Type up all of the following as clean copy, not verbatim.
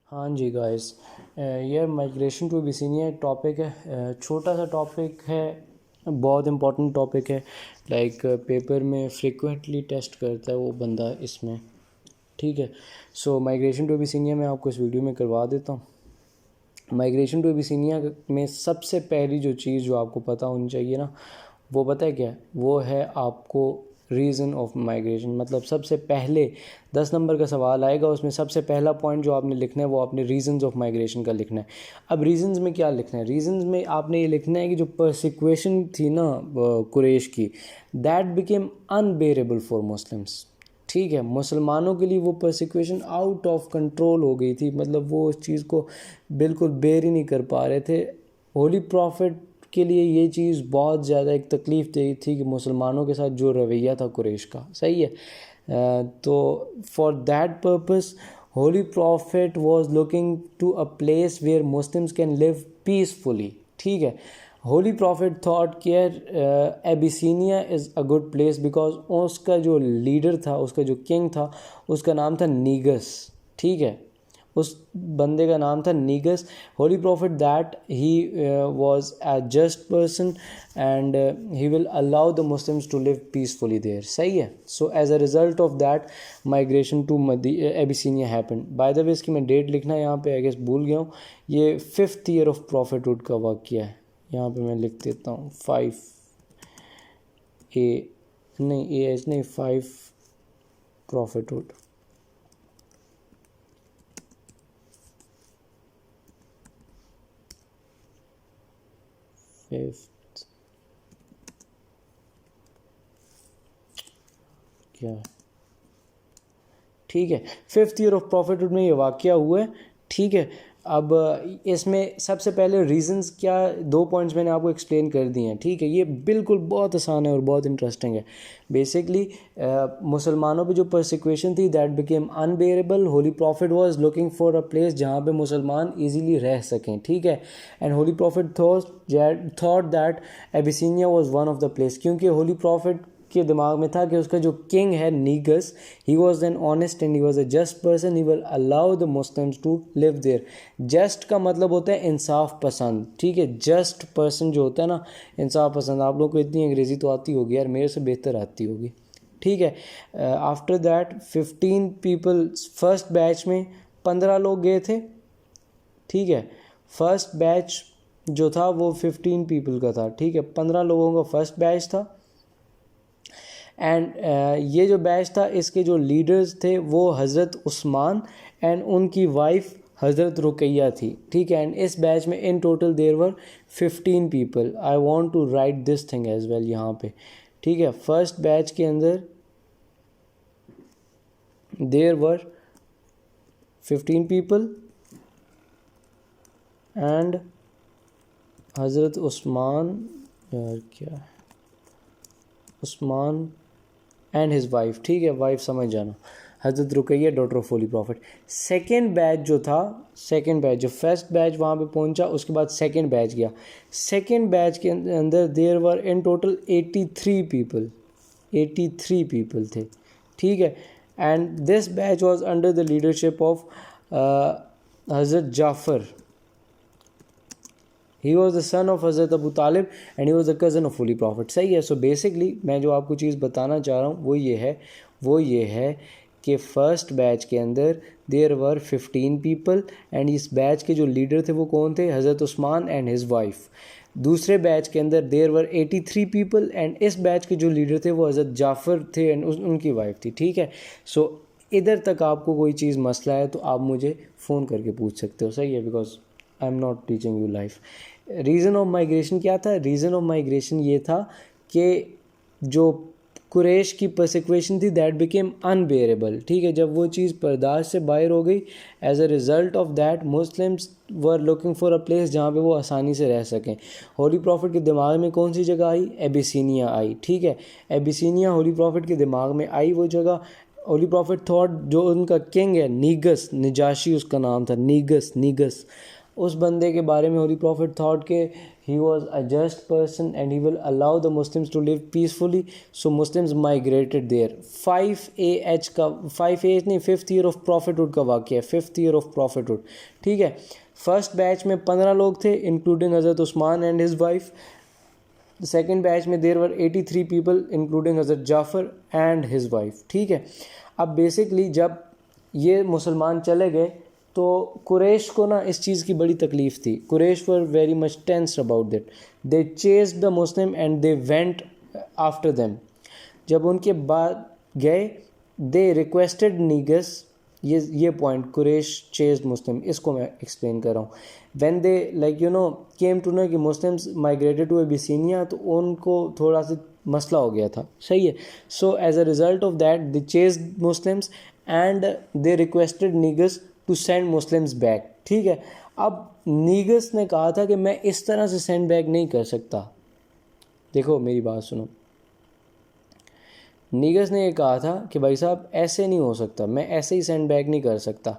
हाँ जी गाइस, ये migration to Abyssinia एक टॉपिक है, छोटा सा टॉपिक है, बहुत इम्पोर्टेंट टॉपिक है। लाइक पेपर में फ्रिक्वेंटली टेस्ट करता है वो बंदा इसमें। ठीक है, सो माइग्रेशन टू अबिसिनिया मैं आपको इस वीडियो में करवा देता हूँ। माइग्रेशन टू अबिसिनिया में सबसे पहली जो चीज़ जो आपको पता होनी चाहिए ना, वो पता है क्या है? वो है आपको रीज़न ऑफ माइग्रेशन। मतलब सबसे पहले 10 नंबर का सवाल आएगा, उसमें सबसे पहला पॉइंट जो आपने लिखना है वो आपने रीजंस ऑफ माइग्रेशन का लिखना है। अब रीजंस में क्या लिखना है? रीजंस में आपने ये लिखना है कि जो परसिक्वेशन थी ना कुरैश की, that became unbearable for Muslims. ठीक है, मुसलमानों के लिए वो परसिक्वेशन आउट ऑफ कंट्रोल हो गई थी। मतलब वो उस चीज़ को बिल्कुल बेर ही नहीं कर पा रहे थे। होली प्रॉफिट के लिए ये चीज़ बहुत ज़्यादा एक तकलीफ़ दे थी कि मुसलमानों के साथ जो रवैया था कुरैश का, सही है। तो for that purpose holy prophet was looking to a place where Muslims can live peacefully. ठीक है, holy prophet thought care Abyssinia is a good place because उसका जो लीडर था, उसका जो किंग था, उसका नाम था नीगस। ठीक है, उस बंदे का नाम था Negus. Holy prophet that he was a just person and he will allow the Muslims to live peacefully there. सही है। So as a result of that migration to Abyssinia happen. By the way इसकी मैं date लिखना यहाँ पे I guess भूल गया हूँ। ये 5th ईयर ऑफ प्रॉफिटहुड का वाक़या है। यहाँ पे मैं लिख देता हूँ 5 ए नहीं ए एच नहीं 5 प्रॉफिटहुड। फिफ्थ क्या है? ठीक है, 5th ईयर ऑफ प्रॉफिटहुड में ये वाक़या हुआ है। ठीक है, अब इसमें सबसे पहले रीजंस क्या, 2 पॉइंट्स मैंने आपको एक्सप्लेन कर दिए हैं। ठीक है, ये बिल्कुल बहुत आसान है और बहुत इंटरेस्टिंग है। बेसिकली मुसलमानों पे जो परसिक्वेशन थी that became unbearable. Holi prophet was looking for a place जहाँ पे मुसलमान इजीली रह सकें। ठीक है, and Holi prophet thought that Abyssinia was one of the place, क्योंकि होली प्रॉफिट के दिमाग में था कि उसका जो किंग है Negus, he was an honest and he was a just person, he will allow the Muslims to live there. Just का मतलब होता है इंसाफ पसंद। ठीक है, जस्ट पर्सन जो होता है ना, इंसाफ पसंद। आप लोग को इतनी अंग्रेज़ी तो आती होगी यार, मेरे से बेहतर आती होगी। ठीक है, after that 15 people, first batch में 15 लोग गए थे। ठीक है, फर्स्ट बैच जो था वो 15 पीपल का था। ठीक है, 15 लोगों का फर्स्ट बैच था। एंड ये जो बैच था, इसके जो लीडर्स थे वो हज़रत उस्मान एंड उनकी वाइफ हज़रत रुकैया थी। ठीक है, एंड इस बैच में in total there were 15 people. I want to write this thing as well यहाँ पे। ठीक है, फर्स्ट बैच के अंदर देर वर 15 पीपल एंड हज़रत उस्मान, यार क्या है, उस्मान एंड हिज वाइफ। ठीक है, वाइफ समझ जाना, Hazrat Ruqayyah daughter of holy prophet. Second batch जो था, सेकेंड बैच जो फर्स्ट बैच वहाँ पे पहुँचा, उसके बाद सेकेंड बैच गया। सेकेंड बैच के अंदर there were in total 83 people, 83 people थे। ठीक है, and this batch was under the leadership of Hazrat Jafar. He was the son of Hazrat Abu Talib and he was the cousin of holy prophet. सही है। So basically मैं जो आपको चीज़ बताना चाह रहा हूँ वो ये है कि फ़र्स्ट बैच के अंदर देर वर 15 पीपल एंड इस बैच के जो लीडर थे वो कौन थे? Hazrat Usman and his wife. दूसरे बैच के अंदर देर वर 83 पीपल एंड इस बैच के जो लीडर थे वो हज़रत जाफ़र थे एंड उनकी वाइफ थी। ठीक है, सो इधर तक आपको कोई चीज़ मसला है तो आप मुझे फ़ोन करके पूछ सकते हो। सही है, because I am not teaching you life. Reason of migration क्या था? रीज़न ऑफ माइग्रेशन ये था कि जो कुरैश की परसिक्वेशन थी दैट बिकेम अनबेरेबल। ठीक है, जब वो चीज़ बर्दाश्त से बाहर हो गई, as a result of that Muslims were looking for a place जहाँ पे वो आसानी से रह सकें। होली प्रॉफिट के दिमाग में कौन सी जगह आई? एबिसिनिया आई। ठीक है, एबिसिनिया होली प्रॉफिट के दिमाग में आई वो जगह। होली प्रॉफिट थॉट जो उनका किंग है नीगस, निजाशी उसका नाम था, नीगस, उस बंदे के बारे में होली प्रॉफिट थॉट के he was a just person and he will allow the Muslims to live peacefully, so Muslims migrated there. 5AH का 5AH नहीं, 5th year of prophethood का वाक़या है, 5th year of prophethood, ठीक है. फर्स्ट बैच में 15 लोग थे इंक्लूडिंग हज़रत Usman and his wife. Second batch में देर वर 83 पीपल इंक्लूडिंग हज़रत जाफ़र एंड हिज वाइफ, ठीक है. अब बेसिकली जब ये मुसलमान चले गए तो कुरैश को ना इस चीज़ की बड़ी तकलीफ़ थी. Quraysh were very much tensed about that. They chased the Muslim and they went after them. जब उनके बाद गए दे रिक्वेस्टेड नीगस. ये पॉइंट कुरैश चेस्ड मुस्लिम, इसको मैं एक्सप्लेन कर रहा हूँ. When they like came to know कि मुस्लिम्स माइग्रेटेड टू एबिसिनिया, तो उनको थोड़ा सा मसला हो गया था, सही है. So as a result of that they chased Muslims and they requested Negus to send Muslims back, ठीक है. अब नीगस ने कहा था कि मैं इस तरह से सेंड बैक नहीं कर सकता. देखो मेरी बात सुनो. नीगस ने ये कहा था कि भाई साहब ऐसे नहीं हो सकता, मैं ऐसे ही सेंड बैक नहीं कर सकता.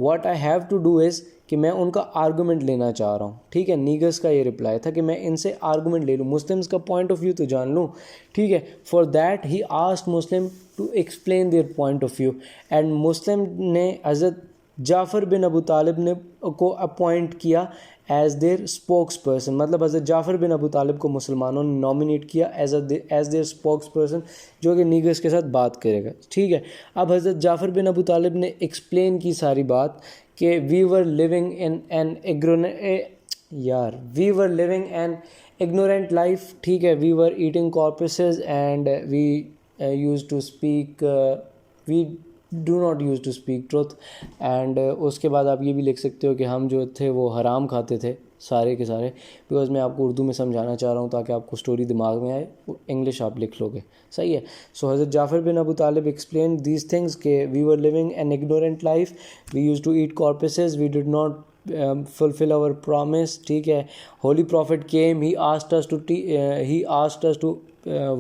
What I have to do is कि मैं उनका आर्गूमेंट लेना चाह रहा हूँ, ठीक है. नीगस का ये रिप्लाई था कि मैं इनसे आर्गूमेंट ले लूँ, मुस्लिम्स का पॉइंट ऑफ व्यू तो जान लूँ, ठीक है. For that he asked Muslim to explain their point of view and Muslim ने हज़रत जाफ़र बिन अबू तालिब ने को अपॉइंट किया एज देयर स्पोक्स पर्सन. मतलब हज़रत जाफ़र बिन अबू तालिब को मुसलमानों ने नॉमिनेट किया एज देयर स्पोक्स पर्सन, जो कि नीगस के साथ बात करेगा, ठीक है. अब हज़रत जाफ़र बिन अबू तालिब ने एक्सप्लेन की सारी बात कि we were living in an ignorant life, ठीक है. We were eating corpses and we use to speak we do not use to speak truth. And उसके बाद आप ये भी लिख सकते हो कि हम जो थे वो हराम खाते थे सारे के सारे. बिकॉज मैं आपको उर्दू में समझाना चाह रहा हूँ ताकि आपको स्टोरी दिमाग में आए, इंग्लिश आप लिख लोगे, सही है. सो हज़रत Jafar bin Abu Talib explain these things के we were living an ignorant life, we use to eat corpses, we did not fulfill our promise, ठीक है. Holy prophet came, he asked us to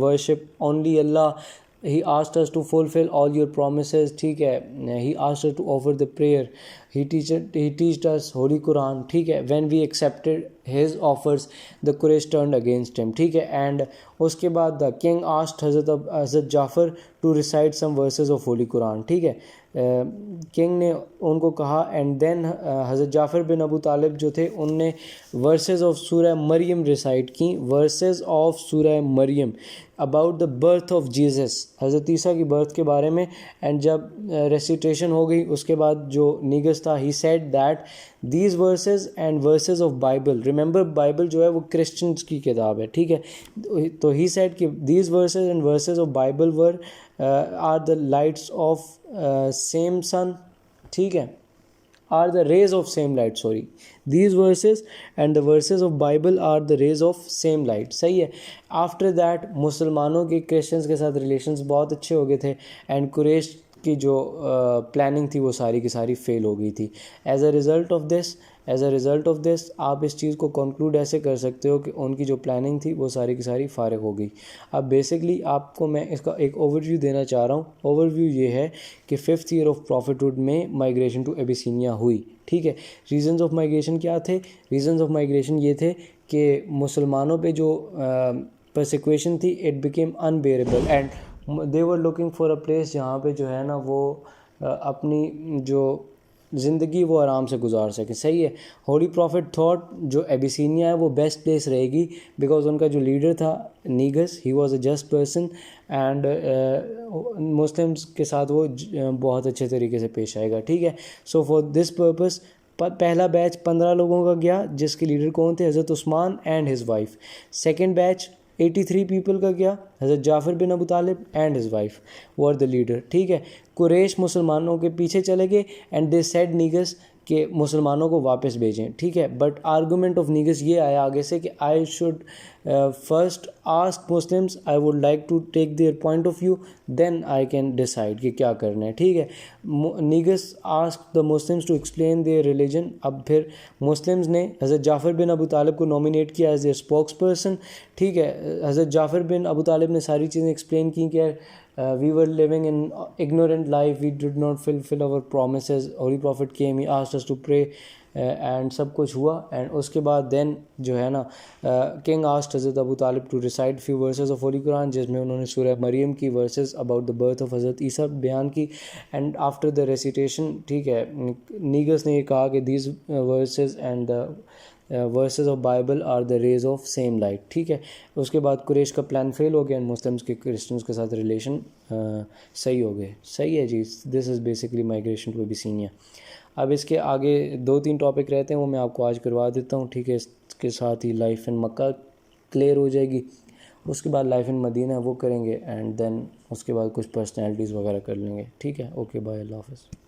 worship only Allah. He asked us to fulfill all your promises, ठीक है. He asked us to offer the prayer. He teached us Holy Quran, ठीक है. When we accepted his offers, the Quraysh turned against him, ठीक है. And उसके बाद the king asked Hazrat Jafar to recite some verses of Holy Quran, ठीक है. King ने उनको कहा एंड देन हज़रत जाफ़र बिन अबू तालिब जो थे उनने वर्सेस ऑफ सूरह मरियम रिसाइट की, वर्सेस ऑफ सूरह Maryam about the birth of Jesus, हज़रत ईसा की बर्थ के बारे में. एंड जब रेसिटेशन हो गई उसके बाद जो नीगस था he said that these verses and verses of Bible, remember Bible जो है वो क्रिश्चियंस की किताब है, ठीक है. तो ही सेड कि these verses and verses of Bible were are the lights of same sun, ठीक है. are the rays of same light, sorry, these verses and the verses of Bible are the rays of same light, सही है. After that मुसलमानों के Christians के साथ relations बहुत अच्छे हो गए थे एंड कुरैश की जो प्लानिंग थी वो सारी की सारी फेल हो गई थी. As a result of this आप इस चीज़ को कंक्लूड ऐसे कर सकते हो कि उनकी जो प्लानिंग थी वो सारी की सारी फारिग हो गई. अब बेसिकली आपको मैं इसका एक ओवरव्यू देना चाह रहा हूँ. ओवरव्यू ये है कि 5th year ऑफ प्रॉफिटहुड में माइग्रेशन टू एबिसिनिया हुई, ठीक है. रीजंस ऑफ माइग्रेशन क्या थे? रीजंस ऑफ माइग्रेशन ये थे कि मुसलमानों पे जो परसिक्यूशन थी it became unbearable and they were looking for a place जहाँ पे जो है ना वो अपनी जो ज़िंदगी वो आराम से गुजार सके, सही है. होली प्रॉफिट थॉट जो एबिसिनिया है वो बेस्ट प्लेस रहेगी बिकॉज उनका जो लीडर था Negus, he was a just person and Muslims के साथ वो बहुत अच्छे तरीके से पेश आएगा, ठीक है. सो फॉर दिस पर्पस पहला बैच 15 लोगों का गया जिसके लीडर कौन थे? Hazrat Usman and his wife. Second batch 83 people का गया, Hazrat Jafar bin Abu Talib and his wife were the leader, ठीक है. कुरैश मुसलमानों के पीछे चले गए एंड दे सेड नीगस कि मुसलमानों को वापस भेजें, ठीक है. बट आर्गूमेंट ऑफ नीगस ये आया आगे से कि I should first ask Muslims, I would like to take their point of view, then I can decide कि क्या करना है, ठीक है. Negus ask the Muslims to explain their religion. अब फिर मुस्लिम्स ने हज़रत जाफ़र बिन अबू तालिब को नॉमिनेट किया एज देयर स्पोक्स पर्सन, ठीक है. हज़रत जाफ़र बिन अबू तालिब ने सारी चीज़ें एक्सप्लेन की कि we were living in ignorant life, we did not fulfill our promises, Holy Prophet came, he asked us to pray and सब कुछ हुआ। एंड उसके बाद देन जो है ना, king asked Hazrat Abu Talib to recite few verses of holy Quran, जिसमें उन्होंने सूरह मरियम की verses about the birth of Hazrat Isa बयान की। एंड आफ्टर द रेसिटेशन, ठीक है, नीगस ने ये कहा कि these verses and the verses of Bible are the rays of same light, ठीक है। उसके बाद कुरैश का प्लान फेल हो गया एंड मुस्लिम्स के क्रिश्चियंस के साथ रिलेशन सही हो गए। सही है जी, this is basically migration to Abyssinia. अब इसके आगे 2-3 टॉपिक रहते हैं, वो मैं आपको आज करवा देता हूँ, ठीक है। इसके साथ ही लाइफ इन मक्का क्लियर हो जाएगी। उसके बाद लाइफ इन मदीना वो करेंगे एंड देन उसके बाद कुछ पर्सनैलिटीज़ वगैरह कर लेंगे, ठीक है। ओके बाय, अल्लाह हाफ़िज़।